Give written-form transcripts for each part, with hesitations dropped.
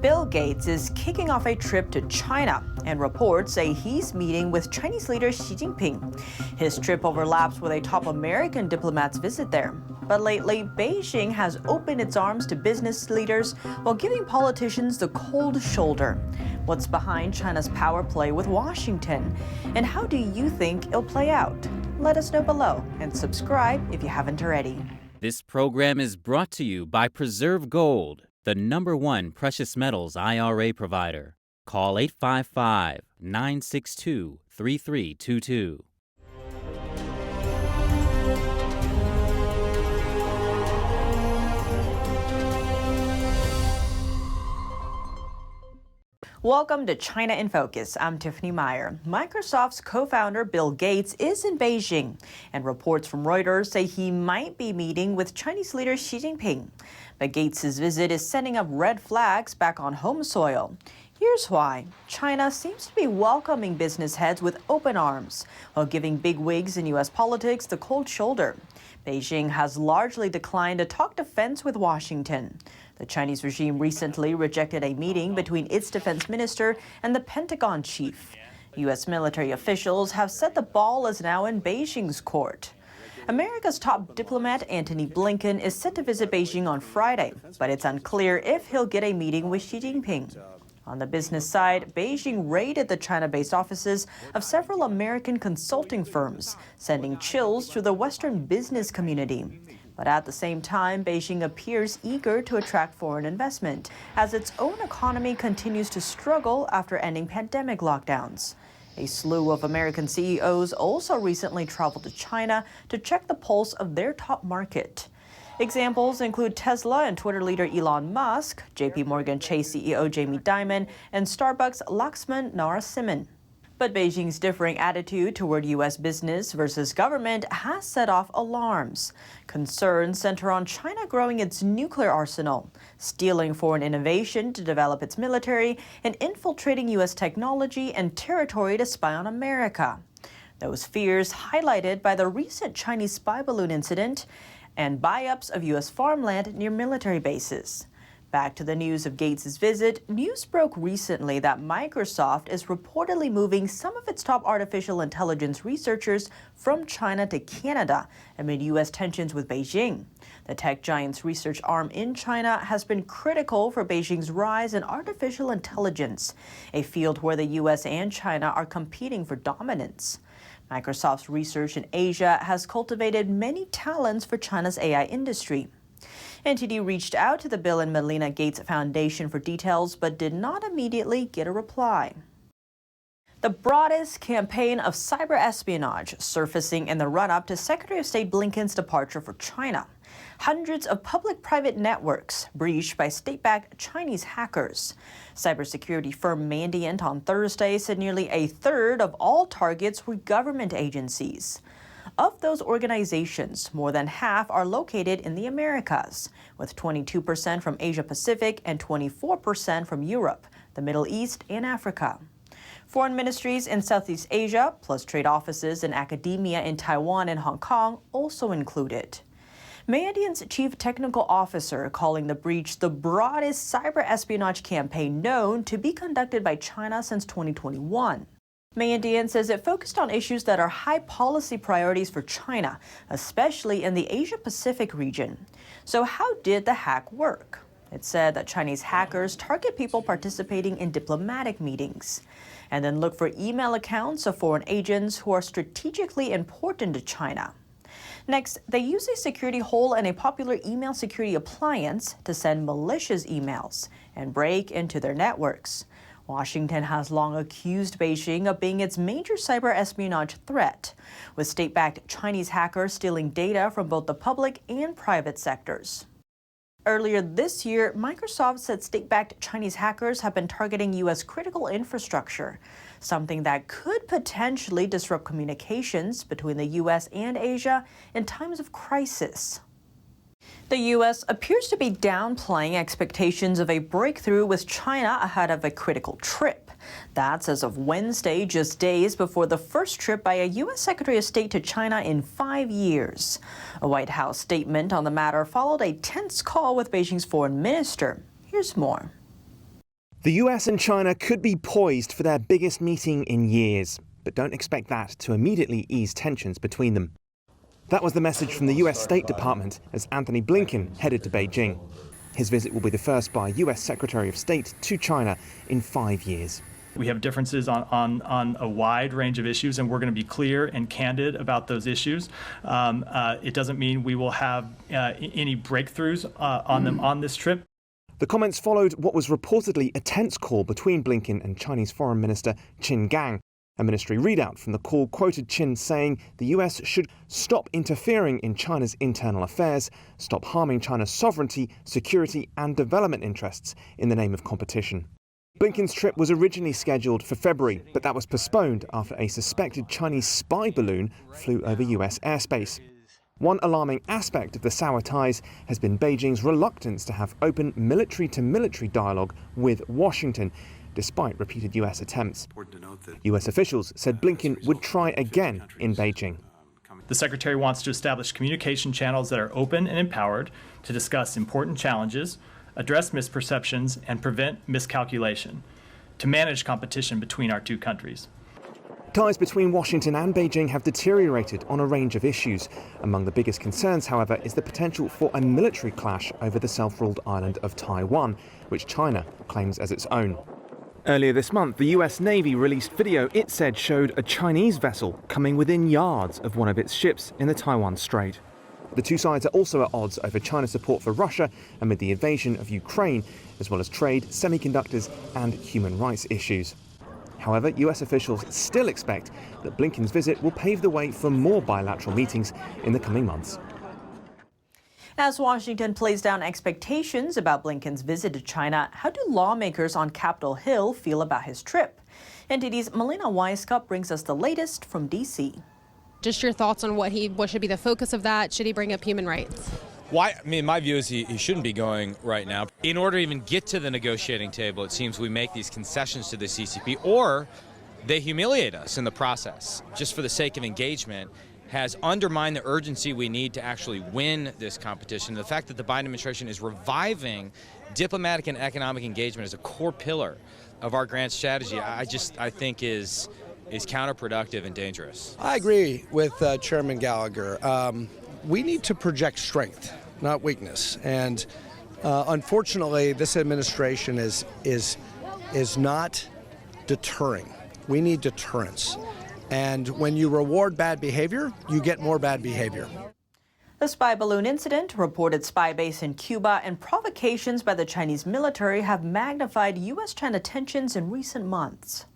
Bill Gates is kicking off a trip to China, and reports say he's meeting with Chinese leader Xi Jinping. His trip overlaps with a top American diplomat's visit there. But lately, Beijing has opened its arms to business leaders while giving politicians the cold shoulder. What's behind China's power play with Washington? And how do you think it'll play out? Let us know below and subscribe if you haven't already. This program is brought to you by Preserve Gold, the #1 precious metals IRA provider. Call 855-962-3322. Welcome to China in Focus. I'm Tiffany Meyer. Microsoft's co-founder Bill Gates is in Beijing, and reports from Reuters say he might be meeting with Chinese leader Xi Jinping. But Gates' visit is sending up red flags back on home soil. Here's why. China seems to be welcoming business heads with open arms, while giving bigwigs in U.S. politics the cold shoulder. Beijing has largely declined to talk defense with Washington. The Chinese regime recently rejected a meeting between its defense minister and the Pentagon chief. U.S. military officials have said the ball is now in Beijing's court. America's top diplomat Antony Blinken is set to visit Beijing on Friday, but it's unclear if he'll get a meeting with Xi Jinping. On the business side, Beijing raided the China-based offices of several American consulting firms, sending chills through the Western business community. But at the same time, Beijing appears eager to attract foreign investment as its own economy continues to struggle after ending pandemic lockdowns. A slew of American CEOs also recently traveled to China to check the pulse of their top market. Examples include Tesla and Twitter leader Elon Musk, JP Morgan Chase CEO Jamie Dimon, and Starbucks Laxman Narasimhan. But Beijing's differing attitude toward U.S. business versus government has set off alarms. Concerns center on China growing its nuclear arsenal, stealing foreign innovation to develop its military, and infiltrating U.S. technology and territory to spy on America. Those fears highlighted by the recent Chinese spy balloon incident and buy-ups of U.S. farmland near military bases. Back to the news of Gates' visit, news broke recently that Microsoft is reportedly moving some of its top artificial intelligence researchers from China to Canada amid U.S. tensions with Beijing. The tech giant's research arm in China has been critical for Beijing's rise in artificial intelligence, a field where the U.S. and China are competing for dominance. Microsoft's research in Asia has cultivated many talents for China's AI industry. NTD reached out to the Bill and Melinda Gates Foundation for details, but did not immediately get a reply. The broadest campaign of cyber espionage surfacing in the run-up to Secretary of State Blinken's departure for China. Hundreds of public-private networks breached by state-backed Chinese hackers. Cybersecurity firm Mandiant on Thursday said nearly a third of all targets were government agencies. Of those organizations, more than half are located in the Americas, with 22% from Asia Pacific and 24% from Europe, the Middle East, and Africa. Foreign ministries in Southeast Asia, plus trade offices and academia in Taiwan and Hong Kong, also included. Mandiant's chief technical officer calling the breach the broadest cyber espionage campaign known to be conducted by China since 2021. Mandiant says it focused on issues that are high policy priorities for China, especially in the Asia-Pacific region. So how did the hack work? It said that Chinese hackers target people participating in diplomatic meetings, and then look for email accounts of foreign agents who are strategically important to China. Next, they use a security hole in a popular email security appliance to send malicious emails and break into their networks. Washington has long accused Beijing of being its major cyber espionage threat, with state-backed Chinese hackers stealing data from both the public and private sectors. Earlier this year, Microsoft said state-backed Chinese hackers have been targeting U.S. critical infrastructure, something that could potentially disrupt communications between the U.S. and Asia in times of crisis. The U.S. appears to be downplaying expectations of a breakthrough with China ahead of a critical trip. That's as of Wednesday, just days before the first trip by a U.S. Secretary of State to China in 5 years. A White House statement on the matter followed a tense call with Beijing's foreign minister. Here's more. The US and China could be poised for their biggest meeting in years, but don't expect that to immediately ease tensions between them. That was the message from the US State Department as Anthony Blinken headed to Beijing. His visit will be the first by US Secretary of State to China in 5 years. We have differences on a wide range of issues, and we're going to be clear and candid about those issues. It doesn't mean we will have any breakthroughs on them on this trip. The comments followed what was reportedly a tense call between Blinken and Chinese Foreign Minister Qin Gang. A ministry readout from the call quoted Qin saying the US should stop interfering in China's internal affairs, stop harming China's sovereignty, security and development interests in the name of competition. Blinken's trip was originally scheduled for February, but that was postponed after a suspected Chinese spy balloon flew over US airspace. One alarming aspect of the sour ties has been Beijing's reluctance to have open military-to-military dialogue with Washington, despite repeated US attempts. US officials said Blinken would try again in Beijing. The Secretary wants to establish communication channels that are open and empowered to discuss important challenges, address misperceptions, and prevent miscalculation, to manage competition between our two countries. Ties between Washington and Beijing have deteriorated on a range of issues. Among the biggest concerns, however, is the potential for a military clash over the self-ruled island of Taiwan, which China claims as its own. Earlier this month, the US Navy released video it said showed a Chinese vessel coming within yards of one of its ships in the Taiwan Strait. The two sides are also at odds over China's support for Russia amid the invasion of Ukraine, as well as trade, semiconductors and human rights issues. However, US officials still expect that Blinken's visit will pave the way for more bilateral meetings in the coming months. As Washington plays down expectations about Blinken's visit to China, how do lawmakers on Capitol Hill feel about his trip? NTD's Melina Weisskopf brings us the latest from D.C. Just your thoughts on what should be the focus of that? Should he bring up human rights? Why? I mean, my view is he shouldn't be going right now. In order to even get to the negotiating table, it seems we make these concessions to the CCP, or they humiliate us in the process, just for the sake of engagement, has undermined the urgency we need to actually win this competition. The fact that the Biden administration is reviving diplomatic and economic engagement as a core pillar of our grand strategy, I think is counterproductive and dangerous. I agree with Chairman Gallagher. We need to project strength, not weakness. And unfortunately, this administration is not deterring. We need deterrence. And when you reward bad behavior, you get more bad behavior. The spy balloon incident, reported spy base in Cuba, and provocations by the Chinese military have magnified U.S.-China tensions in recent months.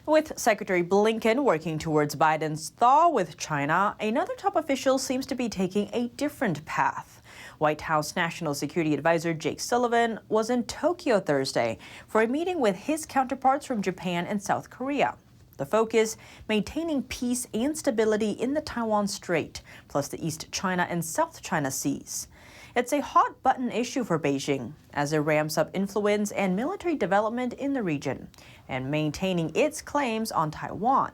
With Secretary Blinken working towards Biden's thaw with China, another top official seems to be taking a different path. White House National Security Advisor Jake Sullivan was in Tokyo Thursday for a meeting with his counterparts from Japan and South Korea. The focus, maintaining peace and stability in the Taiwan Strait, plus the East China and South China Seas. It's a hot-button issue for Beijing as it ramps up influence and military development in the region and maintaining its claims on Taiwan.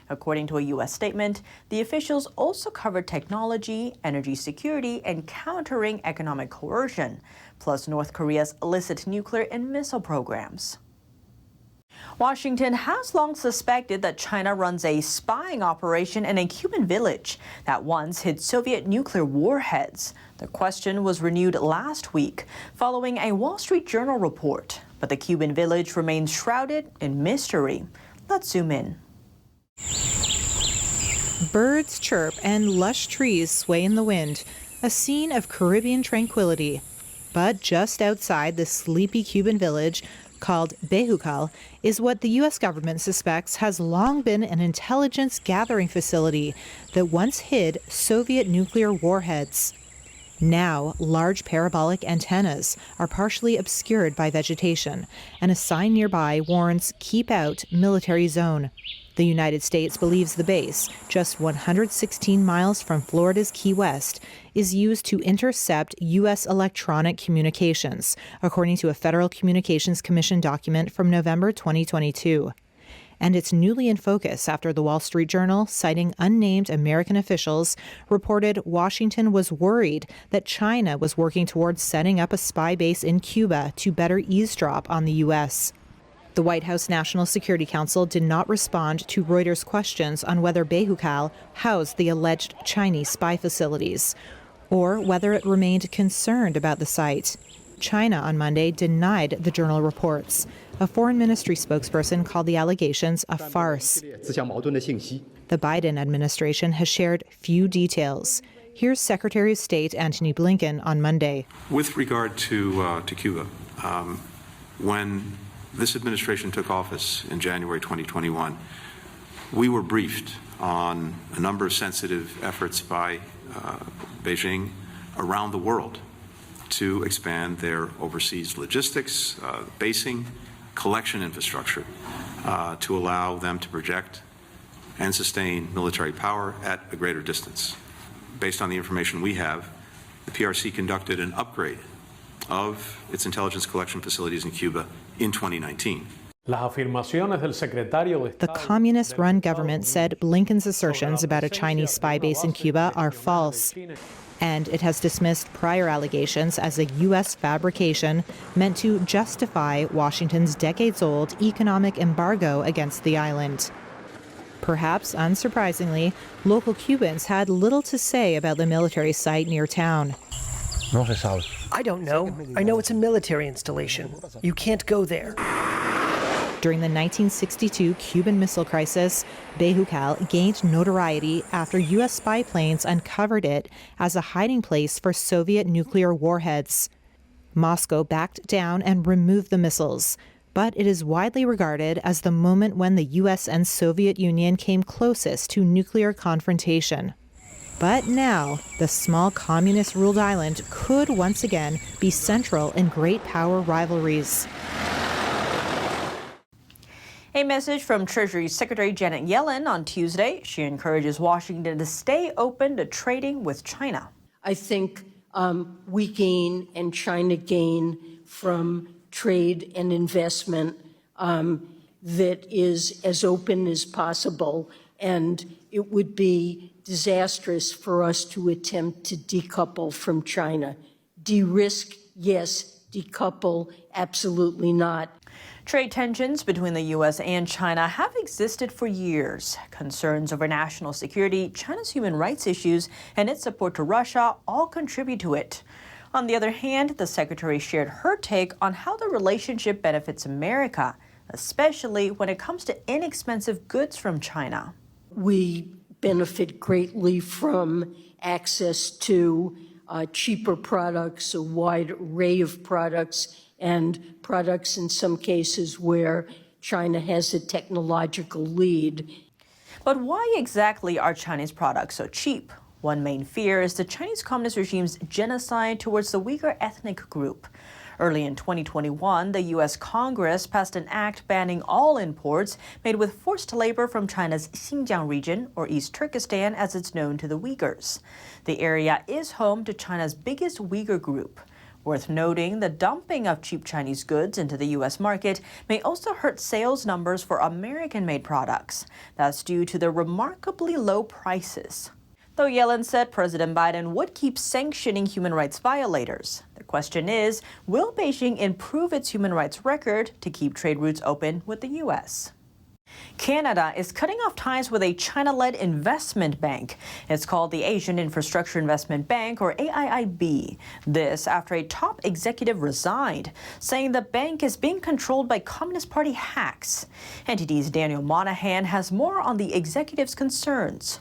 According to a U.S. statement, the officials also covered technology, energy security, and countering economic coercion, plus North Korea's illicit nuclear and missile programs. Washington has long suspected that China runs a spying operation in a Cuban village that once hid Soviet nuclear warheads. The question was renewed last week following a Wall Street Journal report, but the Cuban village remains shrouded in mystery. Let's zoom in. Birds chirp and lush trees sway in the wind, a scene of Caribbean tranquility. But just outside the sleepy Cuban village, called Bejucal, is what the U.S. government suspects has long been an intelligence gathering facility that once hid Soviet nuclear warheads. Now, large parabolic antennas are partially obscured by vegetation, and a sign nearby warns, "Keep out, military zone." The United States believes the base, just 116 miles from Florida's Key West, is used to intercept U.S. electronic communications, according to a Federal Communications Commission document from November 2022. and it's newly in focus after the Wall Street Journal, citing unnamed American officials, reported Washington was worried that China was working towards setting up a spy base in Cuba to better eavesdrop on the U.S. The White House National Security Council did not respond to Reuters' questions on whether Bejucal housed the alleged Chinese spy facilities, or whether it remained concerned about the site. China on Monday denied the Journal reports. A foreign ministry spokesperson called the allegations a farce. The Biden administration has shared few details. Here's Secretary of State Antony Blinken on Monday. With regard to Cuba, when this administration took office in January 2021, we were briefed on a number of sensitive efforts by Beijing around the world to expand their overseas logistics, basing, collection infrastructure to allow them to project and sustain military power at a greater distance. Based on the information we have, the PRC conducted an upgrade of its intelligence collection facilities in Cuba in 2019. The communist-run government said Blinken's assertions about a Chinese spy base in Cuba are false. And it has dismissed prior allegations as a U.S. fabrication meant to justify Washington's decades-old economic embargo against the island. Perhaps unsurprisingly, local Cubans had little to say about the military site near town. I don't know. I know it's a military installation. You can't go there. During the 1962 Cuban Missile Crisis, Bejucal gained notoriety after U.S. spy planes uncovered it as a hiding place for Soviet nuclear warheads. Moscow backed down and removed the missiles, but it is widely regarded as the moment when the U.S. and Soviet Union came closest to nuclear confrontation. But now, the small communist-ruled island could once again be central in great power rivalries. A message from Treasury Secretary Janet Yellen on Tuesday. She encourages Washington to stay open to trading with China. I think we gain and China gain from trade and investment that is as open as possible, and it would be disastrous for us to attempt to decouple from China. De-risk, yes. Decouple, absolutely not. Trade tensions between the U.S. and China have existed for years. Concerns over national security, China's human rights issues, and its support to Russia all contribute to it. On the other hand, the secretary shared her take on how the relationship benefits America, especially when it comes to inexpensive goods from China. We benefit greatly from access to cheaper products, a wide array of products, and products in some cases where China has a technological lead. But why exactly are Chinese products so cheap? One main fear is the Chinese Communist regime's genocide towards the Uyghur ethnic group. Early in 2021, the U.S. Congress passed an act banning all imports made with forced labor from China's Xinjiang region, or East Turkestan as it's known to the Uyghurs. The area is home to China's biggest Uyghur group. Worth noting, the dumping of cheap Chinese goods into the U.S. market may also hurt sales numbers for American-made products. That's due to the remarkably low prices. Though Yellen said President Biden would keep sanctioning human rights violators. The question is, will Beijing improve its human rights record to keep trade routes open with the U.S.? Canada is cutting off ties with a China-led investment bank. It's called the Asian Infrastructure Investment Bank, or AIIB. This after a top executive resigned, saying the bank is being controlled by Communist Party hacks. NTD's Daniel Monahan has more on the executive's concerns.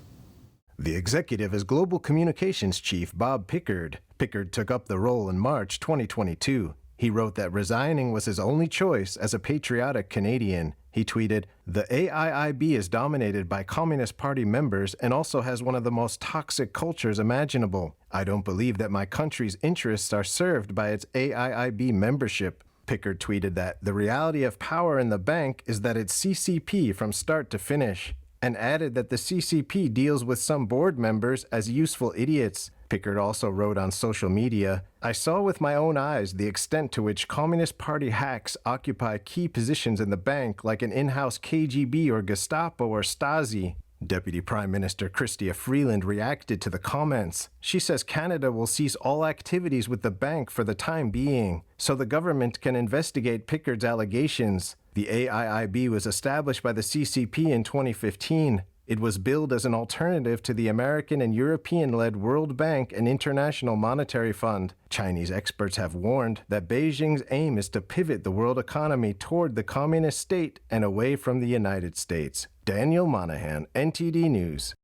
The executive is Global Communications Chief Bob Pickard. Pickard took up the role in March 2022. He wrote that resigning was his only choice as a patriotic Canadian. He tweeted, "The AIIB is dominated by Communist Party members and also has one of the most toxic cultures imaginable. I don't believe that my country's interests are served by its AIIB membership." Pickard tweeted that the reality of power in the bank is that it's CCP from start to finish, and added that the CCP deals with some board members as useful idiots. Pickard also wrote on social media, "I saw with my own eyes the extent to which Communist Party hacks occupy key positions in the bank like an in-house KGB or Gestapo or Stasi." Deputy Prime Minister Chrystia Freeland reacted to the comments. She says Canada will cease all activities with the bank for the time being, so the government can investigate Pickard's allegations. The AIIB was established by the CCP in 2015. It was billed as an alternative to the American and European-led World Bank and International Monetary Fund. Chinese experts have warned that Beijing's aim is to pivot the world economy toward the communist state and away from the United States. Daniel Monahan, NTD News.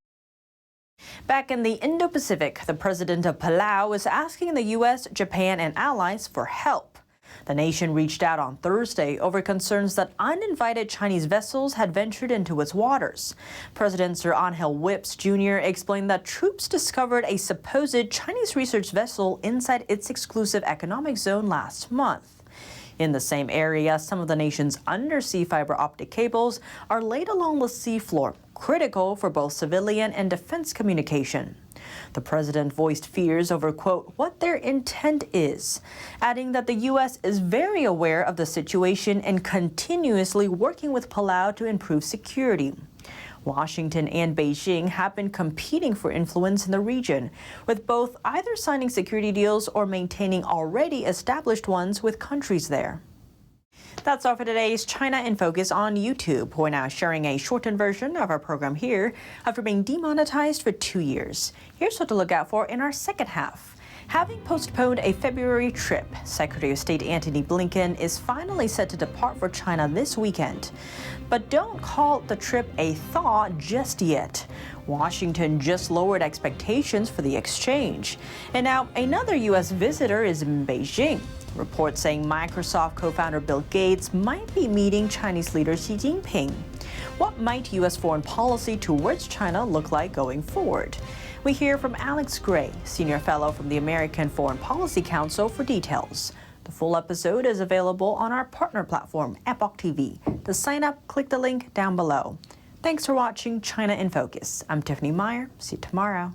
Back in the Indo-Pacific, the president of Palau is asking the U.S., Japan, and allies for help. The nation reached out on Thursday over concerns that uninvited Chinese vessels had ventured into its waters. President Sir Angel Whips Jr. explained that troops discovered a supposed Chinese research vessel inside its exclusive economic zone last month. In the same area, some of the nation's undersea fiber optic cables are laid along the seafloor, critical for both civilian and defense communication. The president voiced fears over, quote, what their intent is, adding that the U.S. is very aware of the situation and continuously working with Palau to improve security. Washington and Beijing have been competing for influence in the region, with both either signing security deals or maintaining already established ones with countries there. That's all for today's China in Focus on YouTube. We're now sharing a shortened version of our program here after being demonetized for 2 years. Here's what to look out for in our second half. Having postponed a February trip, Secretary of State Antony Blinken is finally set to depart for China this weekend. But don't call the trip a thaw just yet. Washington just lowered expectations for the exchange. And now another U.S. visitor is in Beijing. Reports saying Microsoft co-founder Bill Gates might be meeting Chinese leader Xi Jinping. What might U.S. foreign policy towards China look like going forward? We hear from Alex Gray, senior fellow from the American Foreign Policy Council, for details. The full episode is available on our partner platform, Epoch TV. To sign up, click the link down below. Thanks for watching China in Focus. I'm Tiffany Meyer. See you tomorrow.